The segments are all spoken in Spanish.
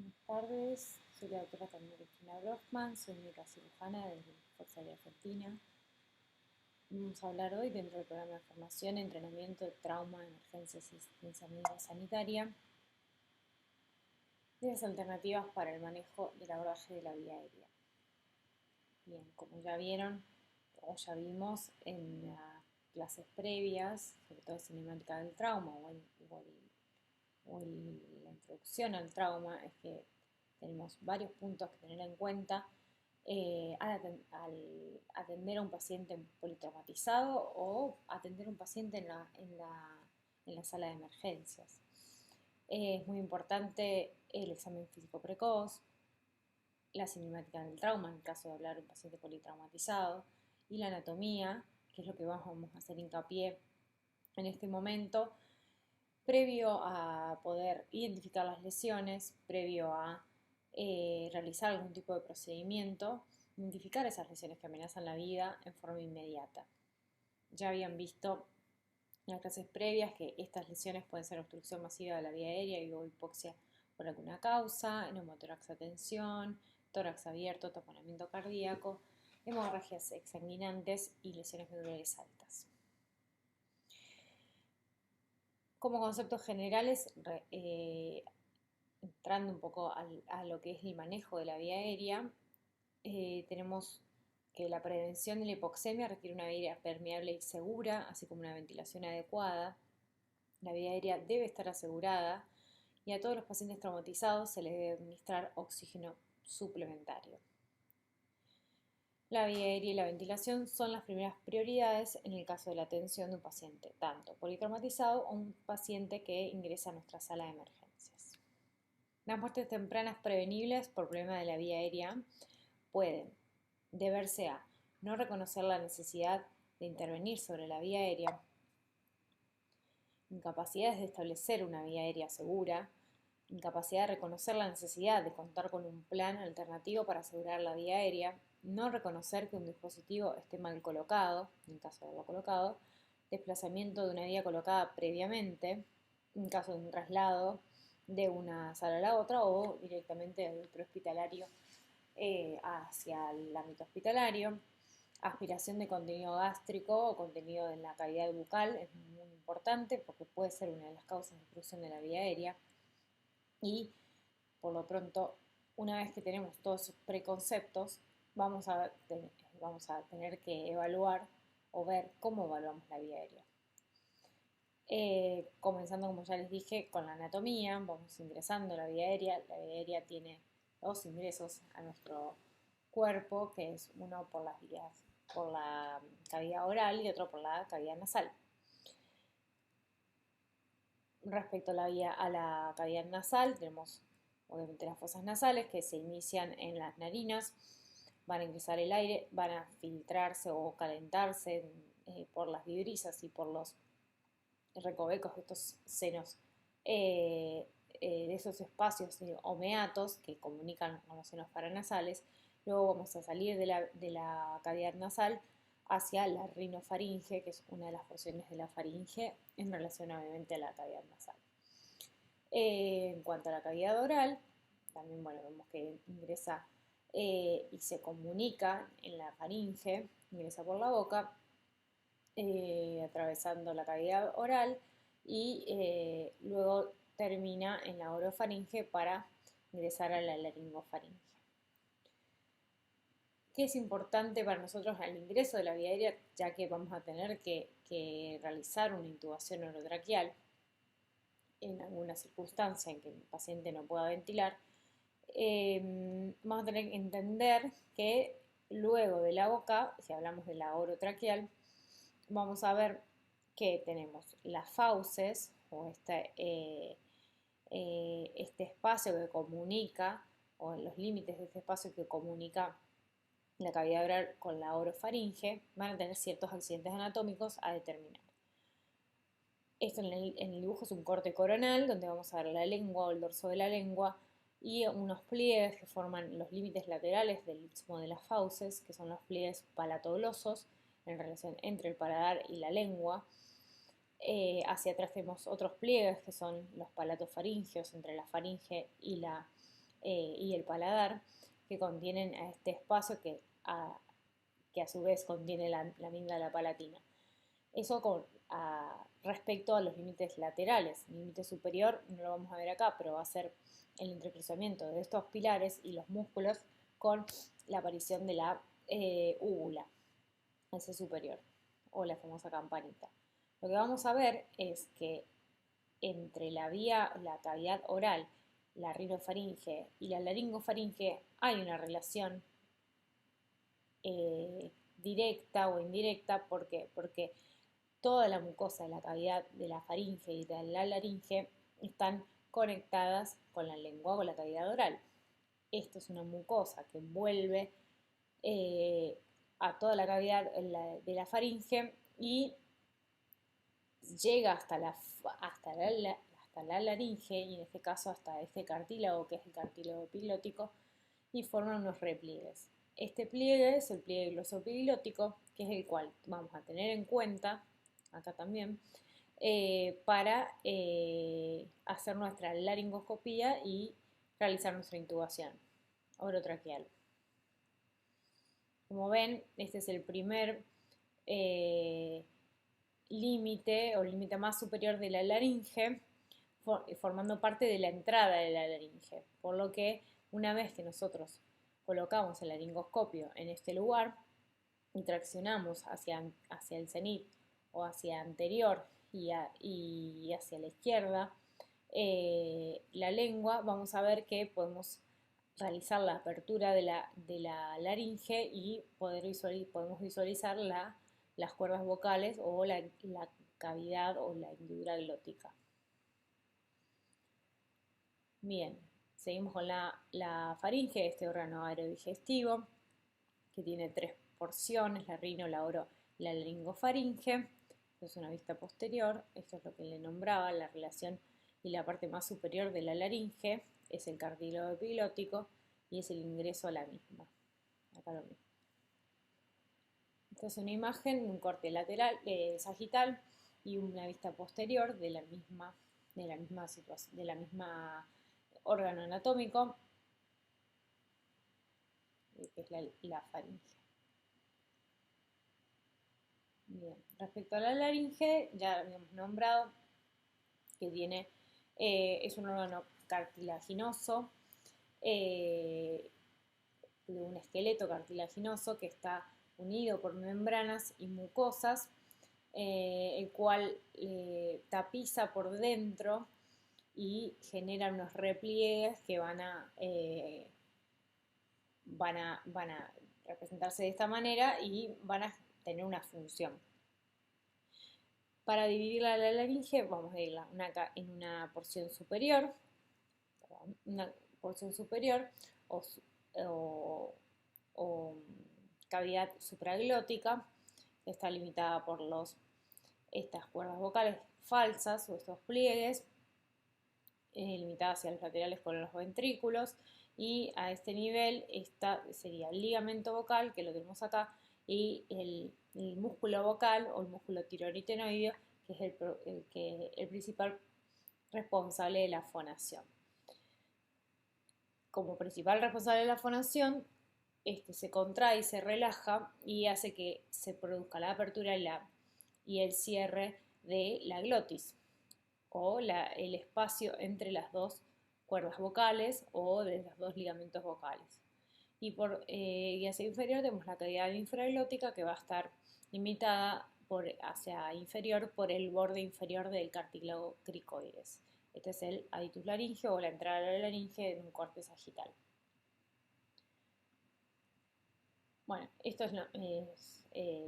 Buenas tardes, soy la doctora Camila Cristina Brockman, soy médica cirujana de Fuerza Aérea Argentina. Vamos a hablar hoy dentro del programa de formación, entrenamiento de trauma, emergencias y asistencia médica sanitaria, de las alternativas para el manejo del abordaje de la vía aérea. Bien, como ya vieron o ya vimos en las clases previas, sobre todo cinemática del trauma la introducción al trauma, es que tenemos varios puntos que tener en cuenta al atender a un paciente politraumatizado o atender a un paciente en la sala de emergencias. Es muy importante el examen físico precoz, la cinemática del trauma en el caso de hablar de un paciente politraumatizado y la anatomía, que es lo que vamos a hacer hincapié en este momento, previo a poder identificar las lesiones, previo a realizar algún tipo de procedimiento, identificar esas lesiones que amenazan la vida en forma inmediata. Ya habían visto en las clases previas que estas lesiones pueden ser obstrucción masiva de la vía aérea y o hipoxia por alguna causa, neumotórax a tensión, tórax abierto, taponamiento cardíaco, hemorragias exsanguinantes y lesiones medulares altas. Como conceptos generales, entrando un poco a lo que es el manejo de la vía aérea, tenemos que la prevención de la hipoxemia requiere una vía aérea permeable y segura, así como una ventilación adecuada. La vía aérea debe estar asegurada y a todos los pacientes traumatizados se les debe administrar oxígeno suplementario. La vía aérea y la ventilación son las primeras prioridades en el caso de la atención de un paciente, tanto politraumatizado o un paciente que ingresa a nuestra sala de emergencias. Las muertes tempranas prevenibles por problema de la vía aérea pueden deberse a no reconocer la necesidad de intervenir sobre la vía aérea, incapacidades de establecer una vía aérea segura, incapacidad de reconocer la necesidad de contar con un plan alternativo para asegurar la vía aérea, no reconocer que un dispositivo esté mal colocado, en caso de haberlo colocado, desplazamiento de una vía colocada previamente, en caso de un traslado de una sala a la otra o directamente del prehospitalario hacia el ámbito hospitalario, aspiración de contenido gástrico o contenido en la cavidad bucal es muy importante porque puede ser una de las causas de obstrucción de la vía aérea y por lo pronto una vez que tenemos todos esos preconceptos vamos a tener que evaluar o ver cómo evaluamos la vía aérea. Comenzando, como ya les dije, con la anatomía, vamos ingresando a la vía aérea. La vía aérea tiene dos ingresos a nuestro cuerpo, que es uno por las vías, por la cavidad oral y otro por la cavidad nasal. Respecto a la cavidad nasal, tenemos obviamente las fosas nasales que se inician en las narinas, van a ingresar el aire, van a filtrarse o calentarse por las vibrisas y por los recovecos de estos senos, de esos espacios homeatos que comunican con los senos paranasales. Luego vamos a salir de la cavidad nasal hacia la rinofaringe, que es una de las porciones de la faringe en relación obviamente a la cavidad nasal. En cuanto a la cavidad oral, también vemos que ingresa y se comunica en la faringe, ingresa por la boca, atravesando la cavidad oral y luego termina en la orofaringe para ingresar a la laringofaringe. ¿Qué es importante para nosotros al ingreso de la vía aérea? Ya que vamos a tener que realizar una intubación orotraqueal en alguna circunstancia en que el paciente no pueda ventilar, vamos a tener que entender que luego de la boca, si hablamos de la orotraqueal, vamos a ver que tenemos las fauces o este espacio que comunica, o los límites de este espacio que comunica la cavidad oral con la orofaringe, van a tener ciertos accidentes anatómicos a determinar. Esto en el dibujo es un corte coronal, donde vamos a ver la lengua o el dorso de la lengua y unos pliegues que forman los límites laterales del istmo de las fauces, que son los pliegues palatoglosos en relación entre el paladar y la lengua. Hacia atrás tenemos otros pliegues que son los palatofaringeos entre la faringe y la y el paladar, que contienen a este espacio que a su vez contiene la amígdala palatina. Eso respecto a los límites laterales. El límite superior no lo vamos a ver acá, pero va a ser el entrecruzamiento de estos pilares y los músculos con la aparición de la úvula, ese superior, o la famosa campanita. Lo que vamos a ver es que entre la cavidad oral, la rinofaringe y la laringofaringe hay una relación directa o indirecta. ¿Por qué? Porque toda la mucosa de la cavidad de la faringe y de la laringe están conectadas con la lengua o la cavidad oral. Esto es una mucosa que envuelve a toda la cavidad de la faringe y llega hasta la laringe, y en este caso hasta este cartílago, que es el cartílago epilótico, y forman unos repliegues. Este pliegue es el pliegue glosoepilótico, que es el cual vamos a tener en cuenta acá también, para hacer nuestra laringoscopía y realizar nuestra intubación orotraqueal. Como ven, este es el primer límite o límite más superior de la laringe, formando parte de la entrada de la laringe, por lo que una vez que nosotros colocamos el laringoscopio en este lugar y traccionamos hacia el cenit o hacia anterior y hacia la izquierda la lengua, vamos a ver que podemos realizar la apertura de la laringe y podemos visualizar las cuerdas vocales o la cavidad o la hendidura glótica. Bien, seguimos con la faringe, este órgano aerodigestivo, que tiene 3 porciones, la rino, la oro y la laringofaringe. Esto es una vista posterior, esto es lo que le nombraba, la relación, y la parte más superior de la laringe es el cartílago epilótico y es el ingreso a la misma. Acá lo mismo. Esta es una imagen, un corte lateral, sagital, y una vista posterior de la misma situación, de la misma órgano anatómico, que es la faringe. Bien, respecto a la laringe, ya habíamos nombrado que es un órgano cartilaginoso, de un esqueleto cartilaginoso que está unido por membranas y mucosas, el cual tapiza por dentro y genera unos repliegues que van a representarse de esta manera y van a tener una función. Para dividirla la laringe vamos a dividirla en una porción superior, o cavidad supraglótica, que está limitada por estas cuerdas vocales falsas o estos pliegues, limitada hacia los laterales con los ventrículos, y a este nivel sería el ligamento vocal, que lo tenemos acá, y el músculo vocal o el músculo tiroaritenoideo, que es el principal responsable de la fonación. Como principal responsable de la fonación, se contrae y se relaja y hace que se produzca la apertura y el cierre de la glotis, o el espacio entre las dos cuerdas vocales o de los dos ligamentos vocales. Y hacia inferior tenemos la cavidad infraglótica, que va a estar limitada hacia inferior por el borde inferior del cartílago cricoides. Este es el aditus laringeo, o la entrada de la laringe en un corte sagital. Bueno, esto es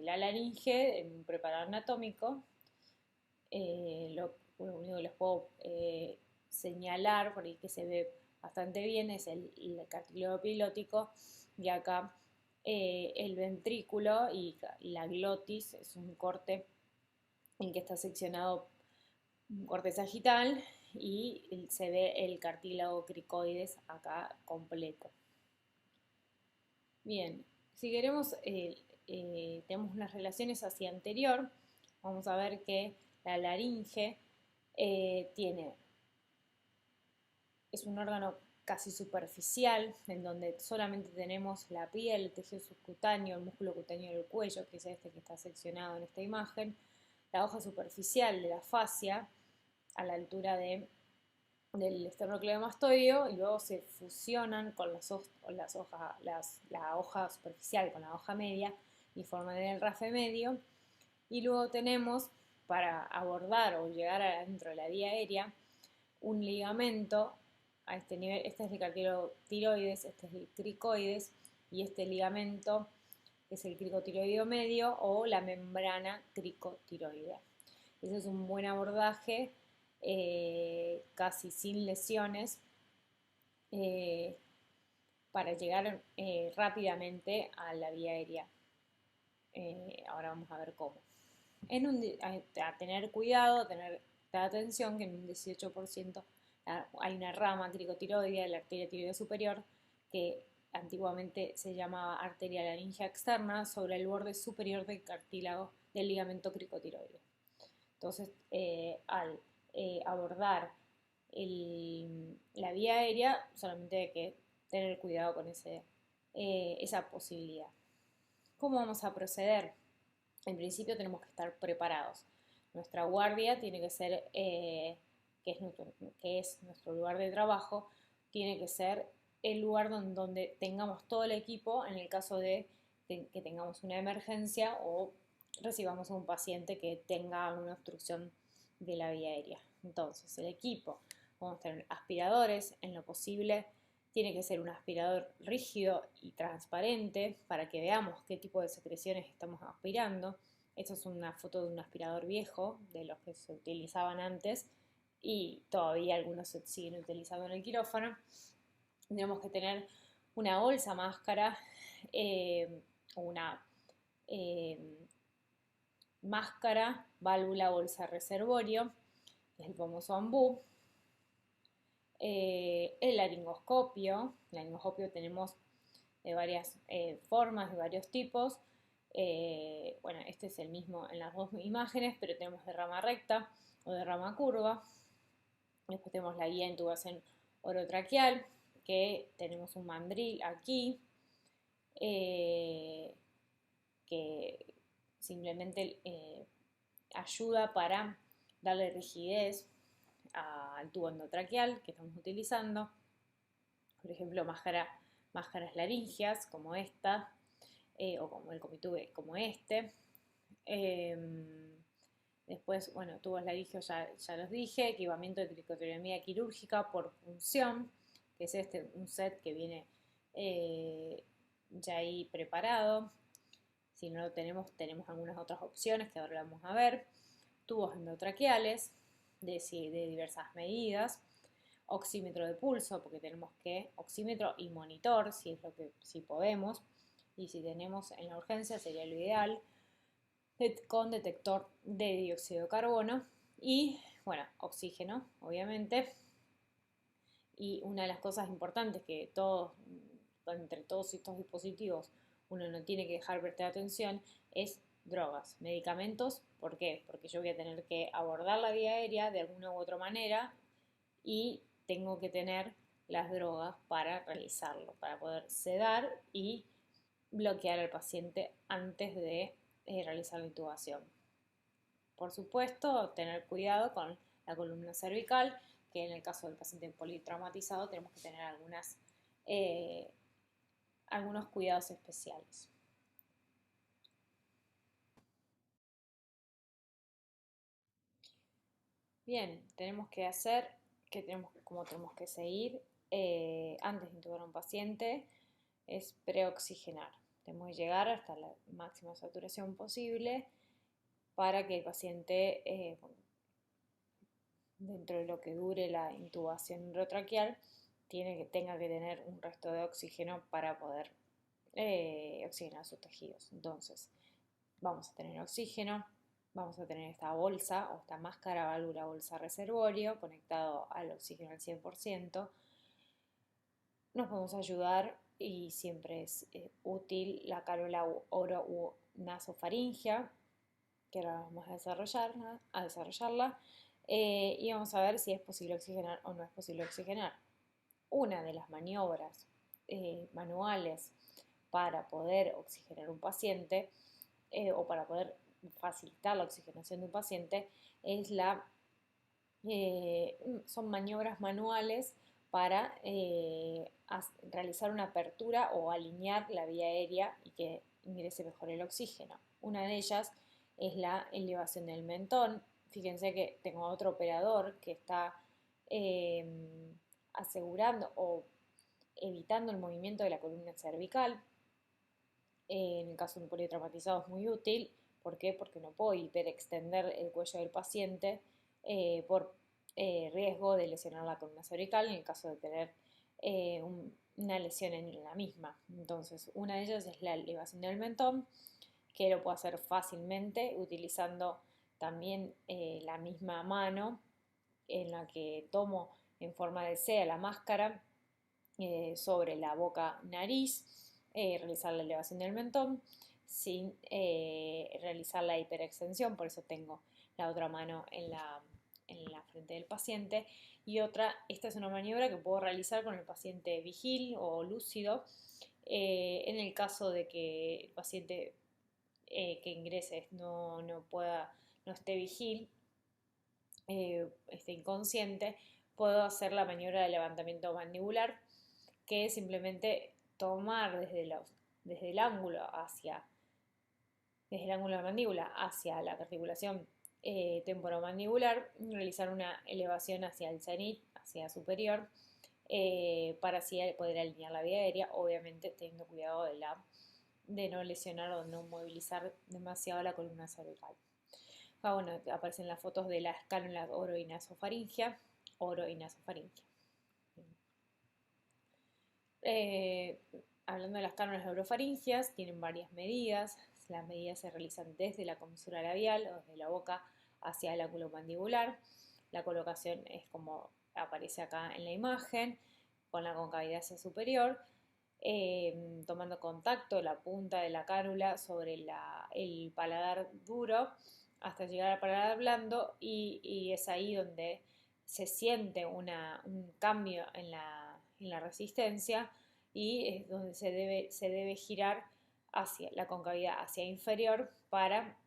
la laringe en un preparador anatómico. Lo único que les puedo señalar, por ahí que se ve bastante bien, es el cartílago epilótico, y acá el ventrículo y la glotis es un corte en que está seccionado, un corte sagital, y se ve el cartílago cricoides acá completo. Bien, si queremos, tenemos unas relaciones hacia anterior. Vamos a ver que la laringe es un órgano casi superficial, en donde solamente tenemos la piel, el tejido subcutáneo, el músculo cutáneo del cuello, que es este que está seccionado en esta imagen, la hoja superficial de la fascia a la altura del esternocleidomastoideo, y luego se fusionan con la hoja superficial con la hoja media y forman el rafe medio. Y luego tenemos, para abordar o llegar adentro de la vía aérea, un ligamento a este nivel. Este es el cartílago-tiroides, este es el cricoides, y este ligamento es el cricotiroideo medio o la membrana cricotiroidea. Ese es un buen abordaje, casi sin lesiones, eh, para llegar rápidamente a la vía aérea. Ahora vamos a ver cómo. A tener cuidado, a tener atención, que en un 18% hay una rama cricotiroidea, la arteria tiroidea superior, que antiguamente se llamaba arteria laringea externa, sobre el borde superior del cartílago del ligamento cricotiroideo. Entonces, al abordar la vía aérea, solamente hay que tener cuidado con esa posibilidad. ¿Cómo vamos a proceder? En principio tenemos que estar preparados. Nuestra guardia tiene que ser, que es nuestro lugar de trabajo, tiene que ser el lugar donde tengamos todo el equipo en el caso de que tengamos una emergencia o recibamos a un paciente que tenga una obstrucción de la vía aérea. Entonces, el equipo, vamos a tener aspiradores, en lo posible tiene que ser un aspirador rígido y transparente para que veamos qué tipo de secreciones estamos aspirando. Esta es una foto de un aspirador viejo, de los que se utilizaban antes, y todavía algunos se siguen utilizando en el quirófano. Tenemos que tener una bolsa máscara, una eh, máscara, válvula, bolsa reservorio, que es el famoso ambú. El laringoscopio tenemos de varias formas, de varios tipos. Bueno, este es el mismo en las dos imágenes, pero tenemos de rama recta o de rama curva. Después tenemos la guía de intubación orotraqueal, que tenemos un mandril aquí, que simplemente ayuda para darle rigidez al tubo endotraqueal que estamos utilizando. Por ejemplo, máscaras laringeas como esta, o como el comitube como este. Después, bueno, tubos laringeos ya los dije, equipamiento de cricotonomía quirúrgica por punción, que es un set que viene ya ahí preparado. Si no lo tenemos algunas otras opciones que ahora vamos a ver. Tubos endotraqueales de diversas medidas. Oxímetro de pulso, porque tenemos que oxímetro y monitor, si podemos, y si tenemos en la urgencia sería lo ideal, con detector de dióxido de carbono y, bueno, oxígeno, obviamente. Y una de las cosas importantes que entre todos estos dispositivos uno no tiene que dejar prestar atención es drogas, medicamentos. ¿Por qué? Porque yo voy a tener que abordar la vía aérea de alguna u otra manera y tengo que tener las drogas para realizarlo, para poder sedar y bloquear al paciente antes de realizar la intubación. Por supuesto, tener cuidado con la columna cervical, que en el caso del paciente politraumatizado tenemos que tener algunos cuidados especiales. Bien, como tenemos que seguir antes de intubar a un paciente, es preoxigenar. Tenemos que llegar hasta la máxima saturación posible para que el paciente, dentro de lo que dure la intubación intratraqueal, tenga que tener un resto de oxígeno para poder oxigenar sus tejidos. Entonces, vamos a tener oxígeno, vamos a tener esta bolsa o esta máscara válvula bolsa reservorio conectado al oxígeno al 100%. Nos podemos ayudar y siempre es útil la cánula oro u nasofaringea, que ahora vamos a desarrollarla y vamos a ver si es posible oxigenar o no es posible oxigenar. una de las maniobras manuales para poder oxigenar un paciente o para poder facilitar la oxigenación de un paciente es son maniobras manuales para realizar una apertura o alinear la vía aérea y que ingrese mejor el oxígeno. Una de ellas es la elevación del mentón. Fíjense que tengo otro operador que está asegurando o evitando el movimiento de la columna cervical. En el caso de un politraumatizado es muy útil. ¿Por qué? Porque no puedo hiperextender el cuello del paciente por riesgo de lesionar la columna cervical en el caso de tener una lesión en la misma. Entonces, una de ellas es la elevación del mentón, que lo puedo hacer fácilmente utilizando también la misma mano en la que tomo en forma de C la máscara sobre la boca nariz, realizar la elevación del mentón sin realizar la hiperextensión, por eso tengo la otra mano en la frente del paciente. Y otra, esta es una maniobra que puedo realizar con el paciente vigil o lúcido en el caso de que el paciente que ingrese no esté vigil, esté inconsciente, puedo hacer la maniobra de levantamiento mandibular, que es simplemente tomar desde el ángulo desde el ángulo de la mandíbula hacia la articulación temporomandibular, realizar una elevación hacia el cenit, hacia superior, para así poder alinear la vía aérea, obviamente teniendo cuidado de no lesionar o no movilizar demasiado la columna cervical. Bueno, aparecen las fotos de las cánulas oro y nasofaringia. Hablando de las cánulas orofaringias, tienen varias medidas. Las medidas se realizan desde la comisura labial o desde la boca hacia el ángulo mandibular. La colocación es como aparece acá en la imagen, con la concavidad hacia superior, tomando contacto la punta de la cánula sobre el paladar duro hasta llegar al paladar blando y es ahí donde se siente un cambio en la resistencia y es donde se debe girar hacia la concavidad hacia inferior para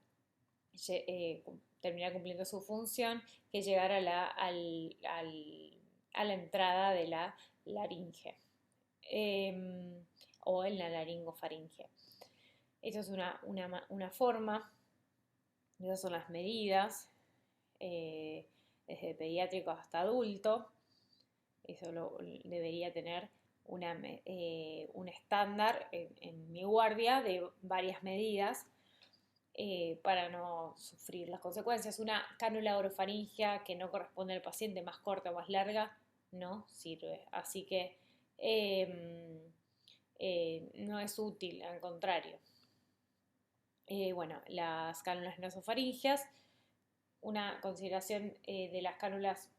terminar cumpliendo su función, que es llegar a la entrada de la laringe o en la laringofaringe. Esa es una forma, esas son las medidas, desde pediátrico hasta adulto. Eso debería tener un estándar en mi guardia de varias medidas para no sufrir las consecuencias. Una cánula orofaringia que no corresponde al paciente, más corta o más larga, no sirve. Así que no es útil, al contrario. Bueno, las cánulas nasofaringias, una consideración de las cánulas,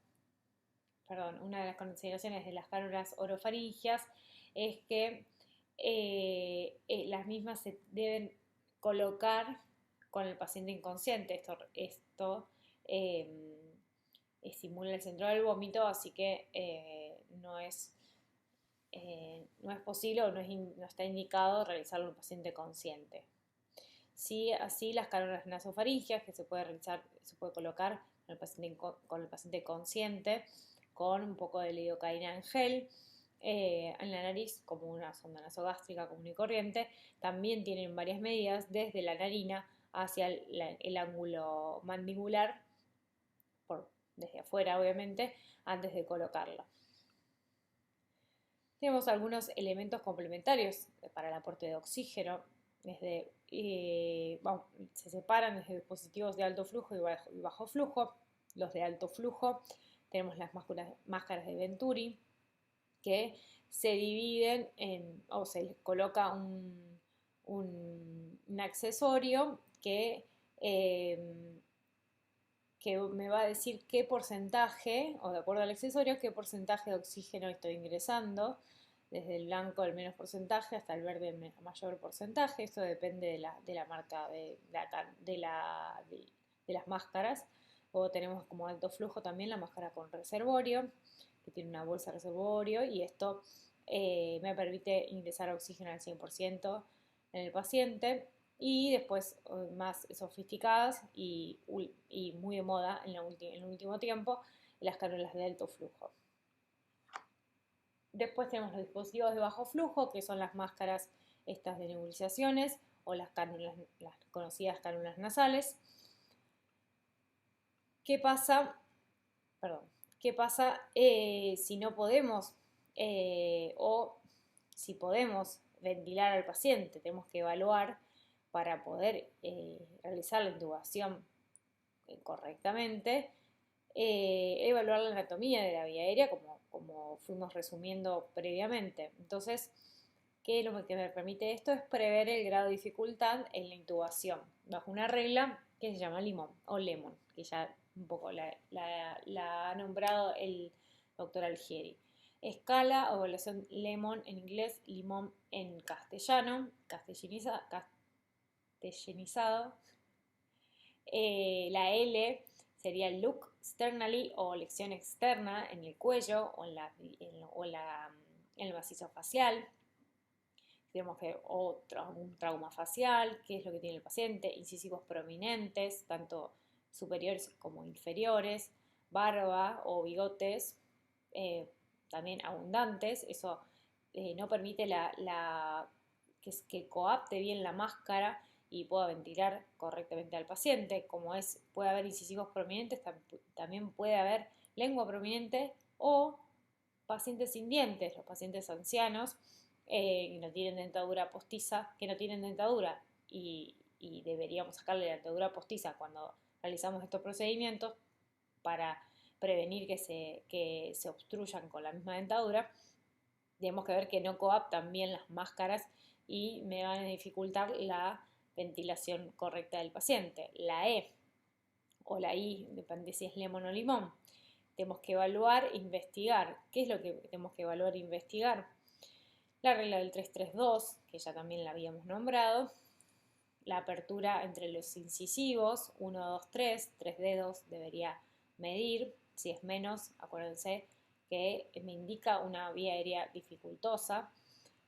perdón, una de las consideraciones de las cánulas orofaringias es que las mismas se deben colocar con el paciente inconsciente. Esto estimula el centro del vómito, así que no es posible o no está indicado realizarlo en un paciente consciente. Sí, así las cánulas nasofaringias que se puede colocar con el paciente consciente con un poco de lidocaína en gel en la nariz como una sonda nasogástrica común y corriente. También tienen varias medidas desde la narina hacia el ángulo mandibular, desde afuera obviamente, antes de colocarla. Tenemos algunos elementos complementarios para el aporte de oxígeno. Se separan desde dispositivos de alto flujo y bajo flujo. Los de alto flujo tenemos las máscaras de Venturi, que se dividen o se les coloca un accesorio que me va a decir qué porcentaje, o de acuerdo al accesorio, qué porcentaje de oxígeno estoy ingresando, desde el blanco el menos porcentaje hasta el verde el mayor porcentaje. Esto depende de la marca de las máscaras. O tenemos como alto flujo también la máscara con reservorio, que tiene una bolsa reservorio y esto me permite ingresar oxígeno al 100% en el paciente. Y después más sofisticadas y muy de moda en el último tiempo, las cánulas de alto flujo. Después tenemos los dispositivos de bajo flujo, que son las máscaras estas de nebulizaciones o las conocidas cánulas nasales. ¿Qué pasa? Perdón. ¿Qué pasa si no podemos o si podemos ventilar al paciente? Tenemos que evaluar para poder realizar la intubación correctamente, evaluar la anatomía de la vía aérea como fuimos resumiendo previamente. Entonces, ¿qué es lo que me permite esto? Es prever el grado de dificultad en la intubación, bajo una regla que se llama limón o lemon, que ya un poco la ha nombrado el doctor Algieri. Escala o evaluación lemon en inglés, limón en castellano, castellanizado. La L sería look externally o lección externa en el cuello o en el macizo facial. Tenemos que un trauma facial, qué es lo que tiene el paciente, incisivos prominentes, tanto superiores como inferiores, barba o bigotes, también abundantes. Eso no permite que coapte bien la máscara y pueda ventilar correctamente al paciente. Como puede haber incisivos prominentes, también puede haber lengua prominente o pacientes sin dientes, los pacientes ancianos que no tienen dentadura postiza, que no tienen dentadura y deberíamos sacarle la dentadura postiza cuando realizamos estos procedimientos para prevenir que se obstruyan con la misma dentadura. Tenemos que ver que no coaptan bien las máscaras y me van a dificultar la ventilación correcta del paciente. La E o la I, depende si es lemon o limón. Tenemos que evaluar e investigar. ¿Qué es lo que tenemos que evaluar e investigar? La regla del 332, que ya también la habíamos nombrado. La apertura entre los incisivos, 1, 2, 3 dedos debería medir. Si es menos, acuérdense que me indica una vía aérea dificultosa.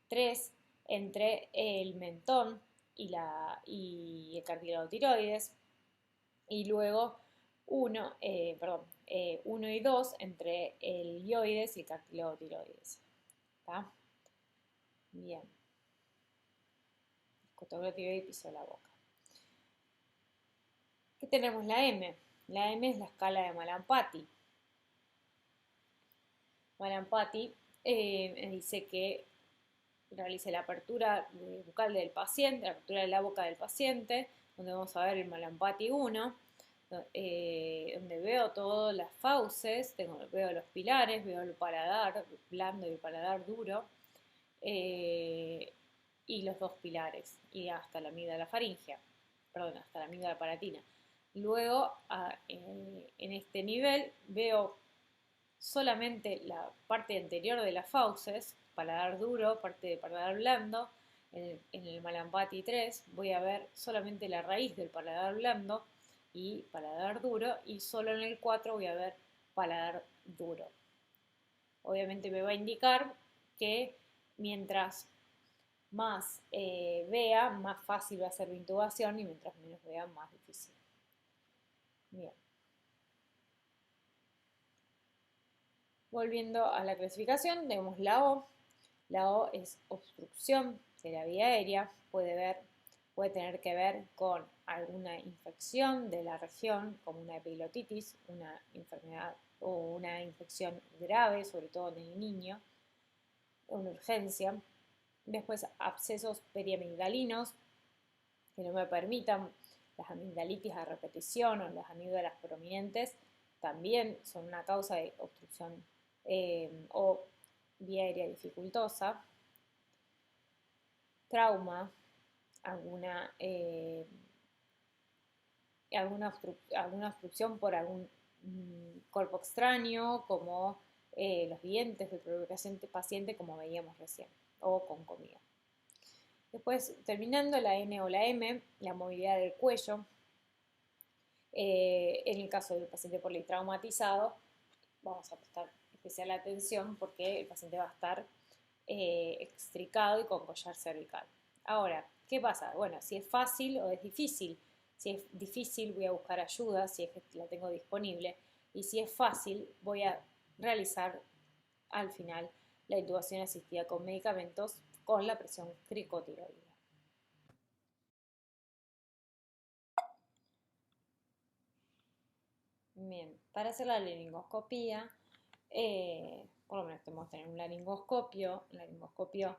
3 entre el mentón y el cartílago tiroides. Y luego 1 y 2 entre el hioides y el cartílago tiroides. ¿Está? Bien. Escotobio tiroides y piso de la boca. ¿Qué tenemos? La M. La M es la escala de Mallampati. Mallampati dice que realice la apertura bucal del paciente, la apertura de la boca del paciente, donde vamos a ver el Mallampati 1, donde veo todas las fauces, veo los pilares, veo el paladar blando y el paladar duro, y los dos pilares, y hasta la amígdala faríngea, hasta la amígdala palatina. Luego, en este nivel, veo solamente la parte anterior de las fauces, paladar duro, parte de paladar blando. En el Mallampati 3 voy a ver solamente la raíz del paladar blando y paladar duro, y solo en el 4 voy a ver paladar duro. Obviamente me va a indicar que mientras más vea, más fácil va a ser la intubación, y mientras menos vea, más difícil. Bien. Volviendo a la clasificación, tenemos la O. La O es obstrucción de la vía aérea, puede tener que ver con alguna infección de la región, como una epilotitis, una enfermedad o una infección grave, sobre todo en el niño, una urgencia. Después, abscesos periamigdalinos, que no me permitan las amigdalitis a repetición o las amígdalas prominentes, también son una causa de obstrucción o vía aérea dificultosa. Trauma, alguna obstrucción por algún cuerpo extraño, como los dientes del propio paciente, como veíamos recién, o con comida. Después, terminando, la N o la M, la movilidad del cuello. En el caso del paciente politraumatizado, vamos a prestar especial atención porque el paciente va a estar extricado y con collar cervical. Ahora, ¿qué pasa? Bueno, si es fácil o es difícil. Si es difícil voy a buscar ayuda, si es que la tengo disponible. Y si es fácil voy a realizar al final la intubación asistida con medicamentos con la presión cricotiroidea. Bien, para hacer la laringoscopía, por lo menos tenemos que tener un laringoscopio. El laringoscopio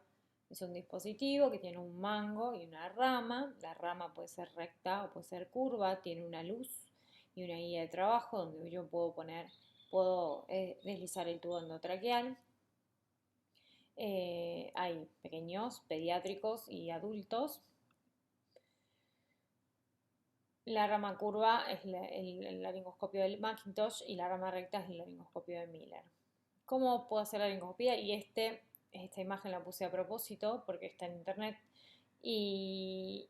es un dispositivo que tiene un mango y una rama. La rama puede ser recta o puede ser curva, tiene una luz y una guía de trabajo donde yo puedo deslizar el tubo endotraqueal. Hay pequeños, pediátricos y adultos. La rama curva es el laringoscopio del Macintosh y la rama recta es el laringoscopio de Miller. ¿Cómo puedo hacer la laringoscopia? Y esta imagen la puse a propósito porque está en internet y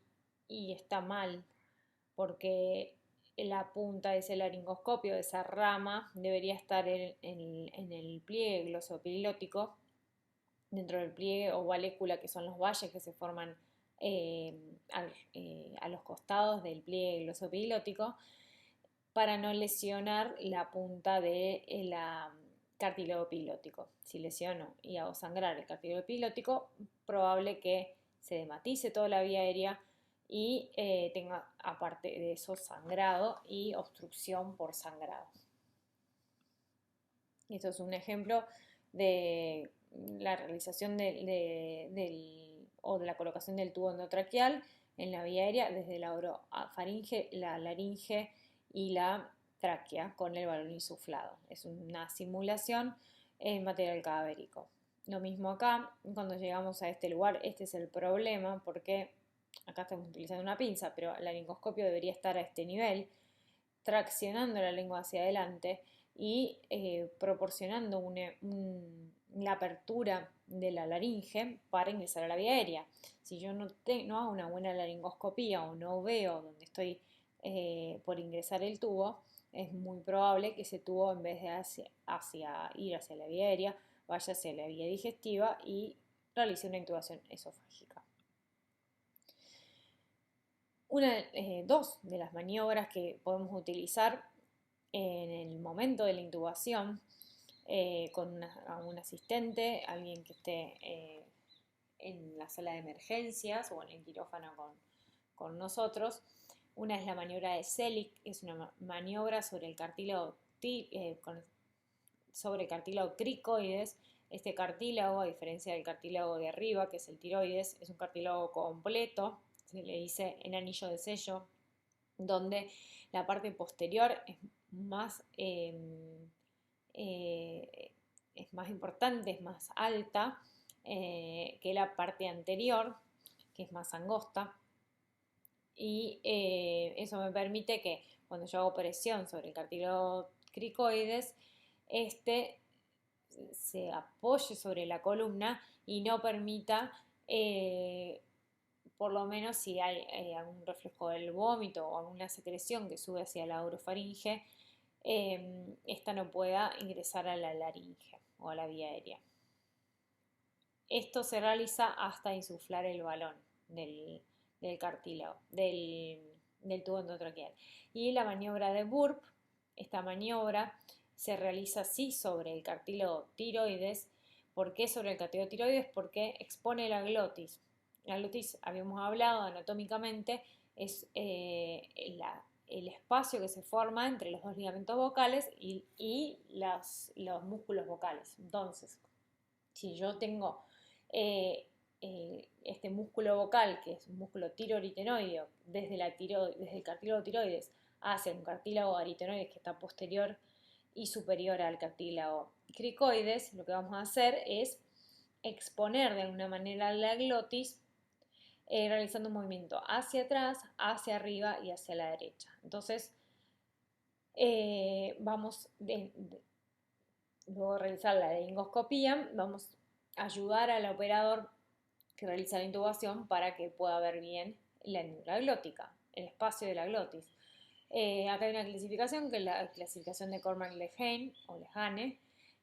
está mal porque la punta de ese laringoscopio, de esa rama, debería estar en el pliegue glosopilótico, dentro del pliegue o valécula, que son los valles que se forman a los costados del pliegue glosopilótico, para no lesionar la punta de la cartílago epilótico. Si lesiono y hago sangrar el cartílago epilótico, probable que se dematice toda la vía aérea y tenga, aparte de eso, sangrado y obstrucción por sangrado. Esto es un ejemplo de la realización o de la colocación del tubo endotraqueal en la vía aérea desde la orofaringe, la laringe y la tráquea con el balón insuflado. Es una simulación en material cadavérico. Lo mismo acá, cuando llegamos a este lugar, este es el problema porque acá estamos utilizando una pinza, pero el laringoscopio debería estar a este nivel, traccionando la lengua hacia adelante y proporcionando la apertura de la laringe para ingresar a la vía aérea. Si yo no hago una buena laringoscopía o no veo dónde estoy por ingresar el tubo, es muy probable que ese tubo, en vez de ir hacia la vía aérea, vaya hacia la vía digestiva y realice una intubación esofágica. Dos de las maniobras que podemos utilizar en el momento de la intubación con un asistente, alguien que esté en la sala de emergencias o en el quirófano con nosotros. Una es la maniobra de Selig, que es una maniobra sobre el cartílago cricoides. Este cartílago, a diferencia del cartílago de arriba, que es el tiroides, es un cartílago completo, se le dice en anillo de sello, donde la parte posterior es más importante, es más alta que la parte anterior, que es más angosta, y eso me permite que cuando yo hago presión sobre el cartílago cricoides, este se apoye sobre la columna y no permita, por lo menos si hay algún reflejo del vómito o alguna secreción que sube hacia la orofaringe, esta no pueda ingresar a la laringe o a la vía aérea. Esto se realiza hasta insuflar el balón del cartílago, del tubo endotraqueal. Y la maniobra de Burp, esta maniobra se realiza sí sobre el cartílago tiroides. ¿Por qué sobre el cartílago tiroides? Porque expone la glotis. La glotis, habíamos hablado anatómicamente, es el espacio que se forma entre los dos ligamentos vocales y los músculos vocales. Entonces, si yo tengo este músculo vocal, que es un músculo tiroaritenoideo, desde el cartílago tiroides hacia un cartílago aritenoides que está posterior y superior al cartílago cricoides, lo que vamos a hacer es exponer de alguna manera la glotis realizando un movimiento hacia atrás, hacia arriba y hacia la derecha. Entonces, vamos luego de realizar la laringoscopía, vamos a ayudar al operador que realiza la intubación para que pueda ver bien la neura glótica, el espacio de la glotis. Acá hay una clasificación que es la clasificación de Cormack-Lehane o Lehane,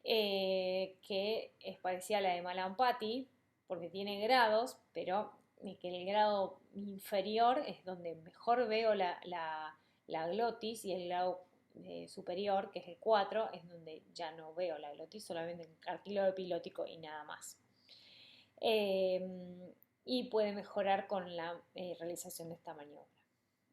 que es parecida a la de Malampati, porque tiene grados, pero que el grado inferior es donde mejor veo la glotis, y el grado superior, que es el 4, es donde ya no veo la glotis, solamente el cartílago epilótico y nada más. Y puede mejorar con la realización de esta maniobra.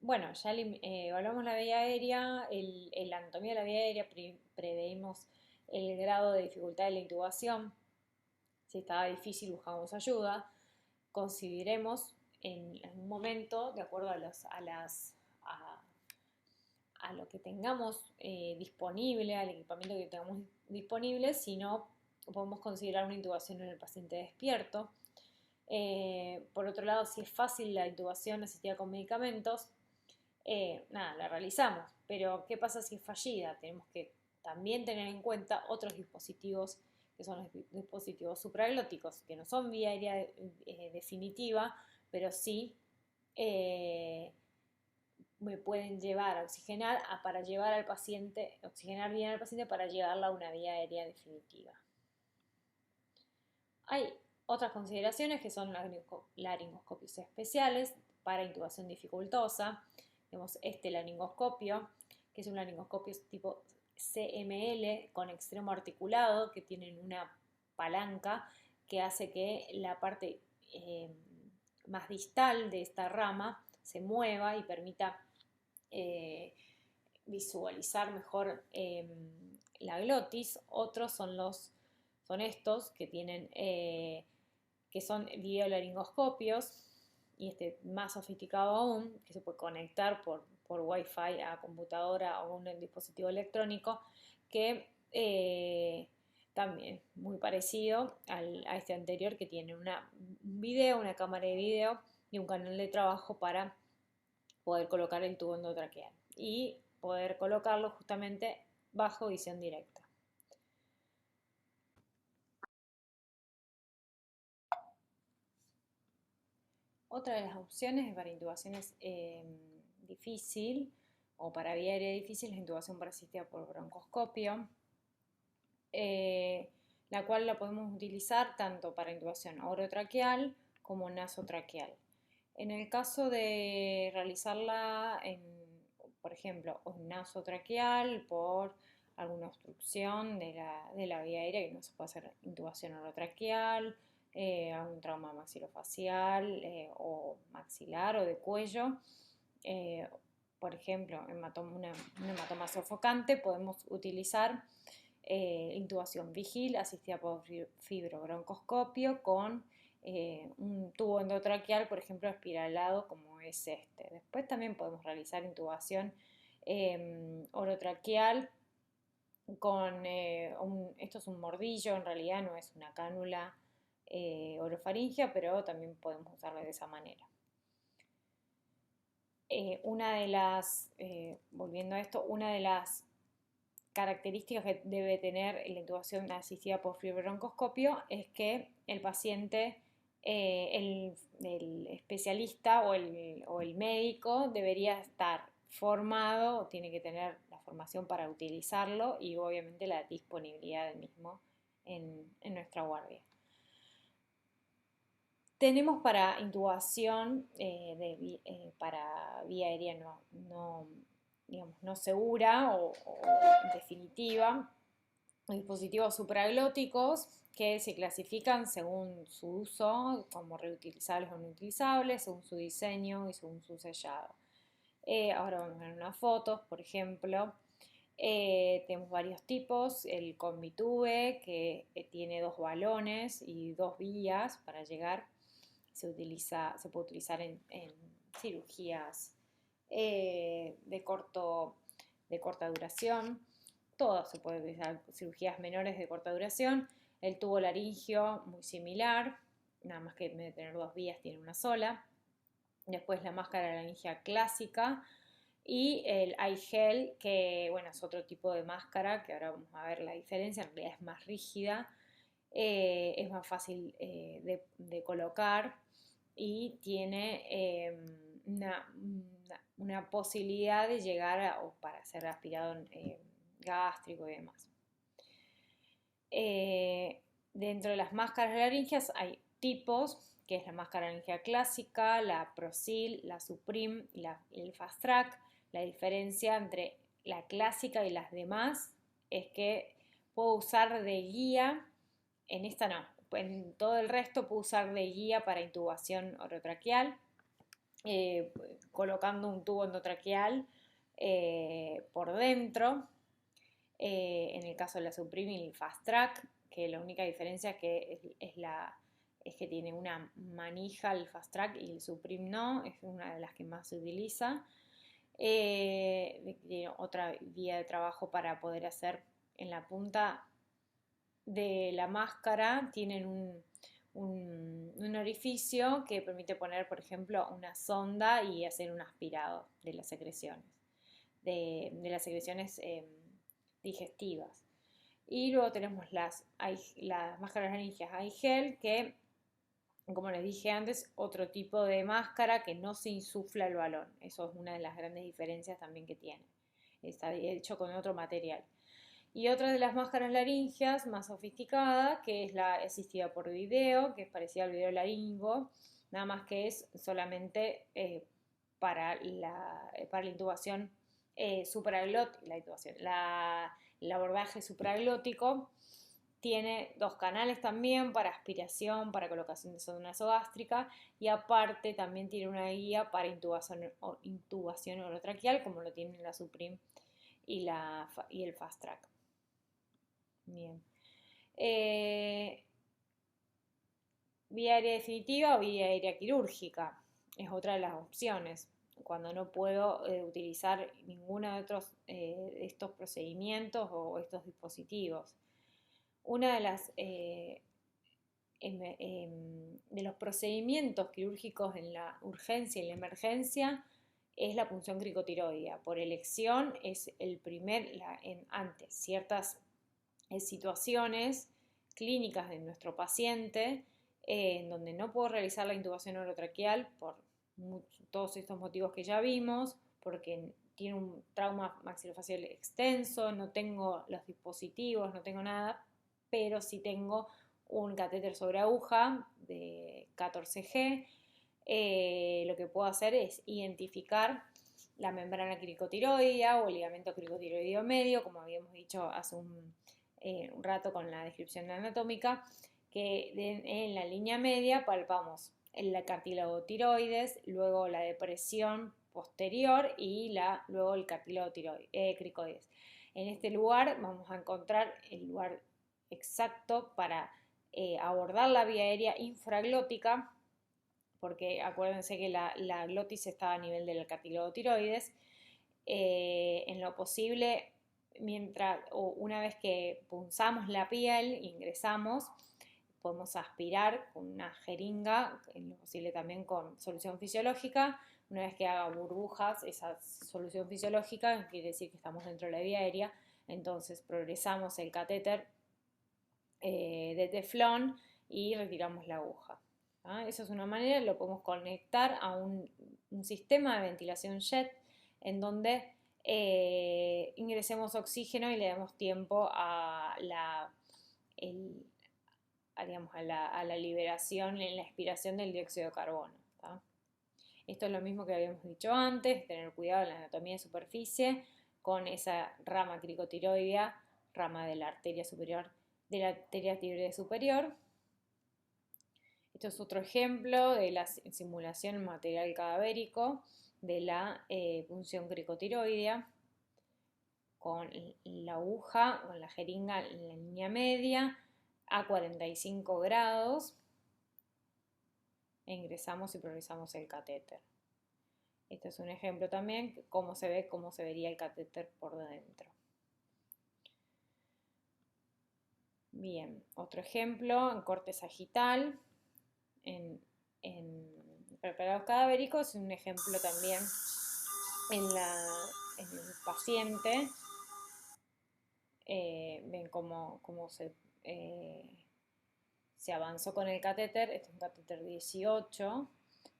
Bueno, ya evaluamos la vía aérea, la anatomía de la vía aérea, preveímos el grado de dificultad de la intubación. Si estaba difícil, buscamos ayuda. Consideremos en un momento, de acuerdo a lo que tengamos disponible, al equipamiento que tengamos disponible, si no, podemos considerar una intubación en el paciente despierto. Por otro lado, si es fácil la intubación asistida con medicamentos, nada, la realizamos. Pero, ¿qué pasa si es fallida? Tenemos que también tener en cuenta otros dispositivos, que son los dispositivos supraglóticos, que no son vía aérea definitiva, pero sí me pueden llevar a oxigenar para llevar al paciente, oxigenar bien al paciente para llevarla a una vía aérea definitiva. Hay otras consideraciones que son laringoscopios especiales para intubación dificultosa. Tenemos este laringoscopio, que es un laringoscopio tipo CML con extremo articulado, que tienen una palanca que hace que la parte más distal de esta rama se mueva y permita visualizar mejor la glotis. Otros son estos que tienen que son videolaringoscopios, y este más sofisticado aún, que se puede conectar por Wi-Fi a computadora o un dispositivo electrónico, que también muy parecido a este anterior, que tiene un video, una cámara de video y un canal de trabajo para poder colocar el tubo endotraqueal y poder colocarlo justamente bajo visión directa. Otra de las opciones para intubaciones difícil o para vía aérea difícil es intubación asistida por broncoscopio, la cual la podemos utilizar tanto para intubación orotraqueal como nasotraqueal. En el caso de realizarla por ejemplo, nasotraqueal por alguna obstrucción de la vía aérea, que no se puede hacer intubación orotraqueal, algún trauma maxilofacial o maxilar o de cuello, por ejemplo, un hematoma sofocante, podemos utilizar intubación vigil asistida por fibrobroncoscopio con un tubo endotraqueal, por ejemplo, espiralado como es este. Después también podemos realizar intubación orotraqueal con esto es un mordillo, en realidad no es una cánula orofaringia, pero también podemos usarlo de esa manera. Volviendo a esto, una de las características que debe tener la intubación asistida por fibrobroncoscopio es que el paciente, el especialista o el médico debería estar formado, tiene que tener la formación para utilizarlo y obviamente la disponibilidad del mismo en nuestra guardia. Tenemos para intubación para vía aérea no segura o definitiva, dispositivos supraglóticos que se clasifican según su uso, como reutilizables o no utilizables, según su diseño y según su sellado. Ahora vamos a ver unas fotos, por ejemplo. Tenemos varios tipos, el Combitube, que tiene 2 balones y 2 vías para llegar. Se puede utilizar en cirugías de corta duración. Todo se puede utilizar, cirugías menores de corta duración. El tubo laringio, muy similar, nada más que en vez de tener 2 vías tiene una sola. Después la máscara laringia clásica y el iGel, que bueno, es otro tipo de máscara, que ahora vamos a ver la diferencia, en realidad es más rígida, es más fácil de colocar y tiene una posibilidad de llegar o para ser aspirado gástrico y demás. Dentro de las máscaras laríngeas hay tipos, que es la máscara laríngea clásica, la ProSeal, la Supreme y el Fast Track. La diferencia entre la clásica y las demás es que puedo usar de guía, en esta no, en todo el resto puedo usar de guía para intubación orotraqueal, colocando un tubo endotraqueal por dentro. En el caso de la Supreme y el Fast Track, que la única diferencia es que tiene una manija el Fast Track y el Supreme no, es una de las que más se utiliza. Tiene otra vía de trabajo para poder hacer en la punta de la máscara, tienen un orificio que permite poner, por ejemplo, una sonda y hacer un aspirado de las secreciones, de las secreciones digestivas. Y luego tenemos las máscaras laringeas iGel, que, como les dije antes, otro tipo de máscara que no se insufla el balón. Eso es una de las grandes diferencias también que tiene. Está hecho con otro material. Y otra de las máscaras laringeas más sofisticada, que es la asistida por video, que es parecida al video laringo, nada más que es solamente para la intubación el abordaje supraglótico. Tiene 2 canales también para aspiración, para colocación de sonda nasogástrica, y aparte también tiene una guía para intubación orotraqueal, como lo tienen la Supreme y el Fast Track. Bien. Vía aérea definitiva o vía aérea quirúrgica es otra de las opciones. Cuando no puedo utilizar ninguno de estos procedimientos o estos dispositivos. Una de los procedimientos quirúrgicos en la urgencia y la emergencia es la punción cricotiroidea. Por elección es el ante ciertas situaciones clínicas de nuestro paciente en donde no puedo realizar la intubación orotraqueal por todos estos motivos que ya vimos, porque tiene un trauma maxilofacial extenso, no tengo los dispositivos, no tengo nada, pero sí tengo un catéter sobre aguja de 14G. Lo que puedo hacer es identificar la membrana cricotiroidea o el ligamento cricotiroideo medio, como habíamos dicho hace un rato con la descripción anatómica, que en la línea media palpamos el cartílago tiroides, luego la depresión posterior y luego el cartílago cricoides. En este lugar vamos a encontrar el lugar exacto para abordar la vía aérea infraglótica, porque acuérdense que la glotis está a nivel del cartílago tiroides. En lo posible, una vez que punzamos la piel, ingresamos, podemos aspirar con una jeringa, en lo posible también con solución fisiológica. Una vez que haga burbujas esa solución fisiológica, quiere decir que estamos dentro de la vía aérea, entonces progresamos el catéter de teflón y retiramos la aguja. Esa es una manera, lo podemos conectar a un sistema de ventilación jet en donde ingresemos oxígeno y le demos tiempo a la liberación en la expiración del dióxido de carbono. ¿Tá? Esto es lo mismo que habíamos dicho antes, tener cuidado en la anatomía de superficie con esa rama cricotiroidea, rama de la arteria superior, de la arteria tiroidea superior. Esto es otro ejemplo de la simulación en material cadavérico de la punción cricotiroidea con la aguja, con la jeringa en la línea media a 45 grados. Ingresamos y progresamos el catéter. Este es un ejemplo también de cómo se vería el catéter por dentro. Bien, otro ejemplo en corte sagital, en preparados cadavéricos, un ejemplo también en el paciente. Ven cómo se avanzó con el catéter. Este es un catéter 18,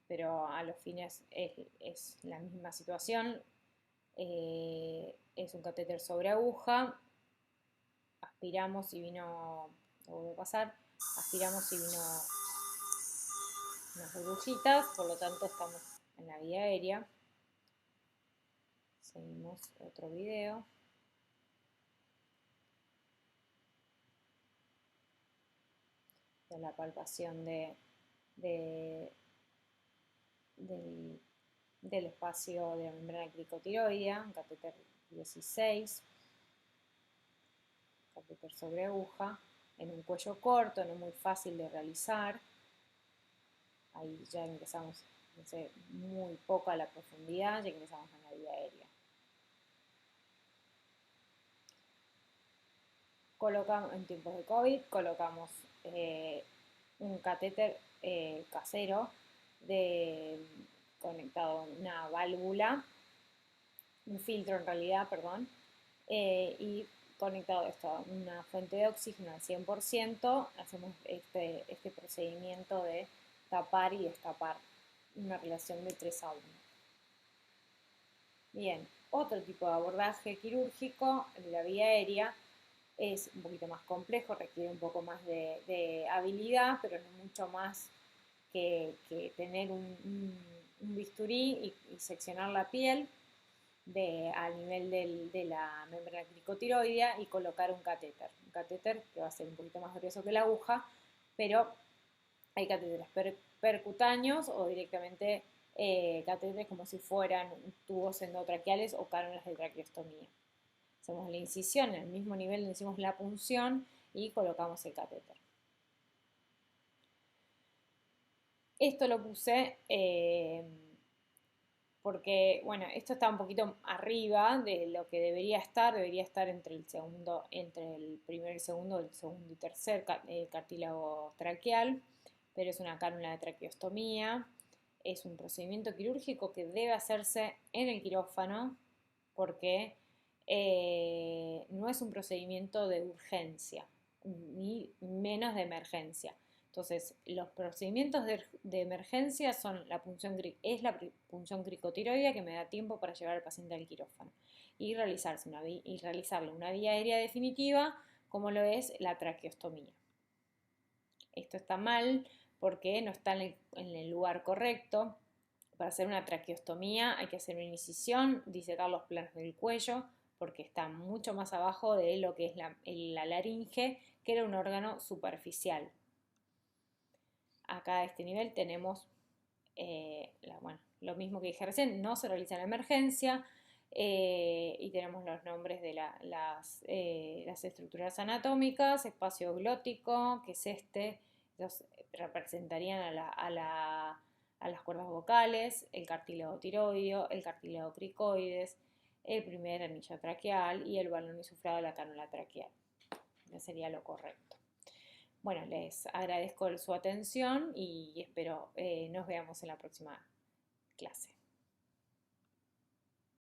pero a los fines es la misma situación. Es un catéter sobre aguja, aspiramos y vino, lo vuelvo a pasar, aspiramos y vino unas burbujitas, por lo tanto estamos en la vía aérea. Seguimos otro video. De la palpación del, del espacio de la membrana cricotiroidea, catéter 16, catéter sobre aguja, en un cuello corto, no muy fácil de realizar. Ahí ya ingresamos, no sé, muy poca la profundidad, ya ingresamos en la vía aérea. Colocamos, en tiempos de COVID, colocamos un catéter casero conectado a una válvula, un filtro en realidad, perdón, y conectado esto a una fuente de oxígeno al 100%, hacemos este procedimiento de tapar y destapar, una relación de 3 a 1. Bien, otro tipo de abordaje quirúrgico de la vía aérea es un poquito más complejo, requiere un poco más de habilidad, pero no mucho más que tener un bisturí y seccionar la piel a nivel de la membrana cricotiroidea y colocar un catéter que va a ser un poquito más grueso que la aguja, pero hay catéteres percutáneos o directamente catéteres como si fueran tubos endotraqueales o cánulas de traqueostomía. Hacemos la incisión en el mismo nivel donde hicimos la punción y colocamos el catéter. Esto lo puse porque, bueno, esto está un poquito arriba de lo que debería estar entre el primero y el segundo y tercer cartílago traqueal, pero es una cánula de traqueostomía, es un procedimiento quirúrgico que debe hacerse en el quirófano porque no es un procedimiento de urgencia, ni menos de emergencia. Entonces, los procedimientos de emergencia son la punción cricotiroidea, que me da tiempo para llevar al paciente al quirófano, y realizarle una vía aérea definitiva, como lo es la traqueostomía. Esto está mal porque no está en el lugar correcto. Para hacer una traqueostomía hay que hacer una incisión, disecar los planos del cuello, porque está mucho más abajo de lo que es la laringe, que era un órgano superficial. Acá a este nivel tenemos lo mismo que dije recién, no se realiza en emergencia, y tenemos los nombres de las estructuras anatómicas, espacio glótico, que es ellos representarían a las cuerdas vocales, el cartílago tiroideo, el cartílago cricoides, el primer anillo traqueal y el balón insuflado de la cánula traqueal. Eso sería lo correcto. Bueno, les agradezco su atención y espero nos veamos en la próxima clase.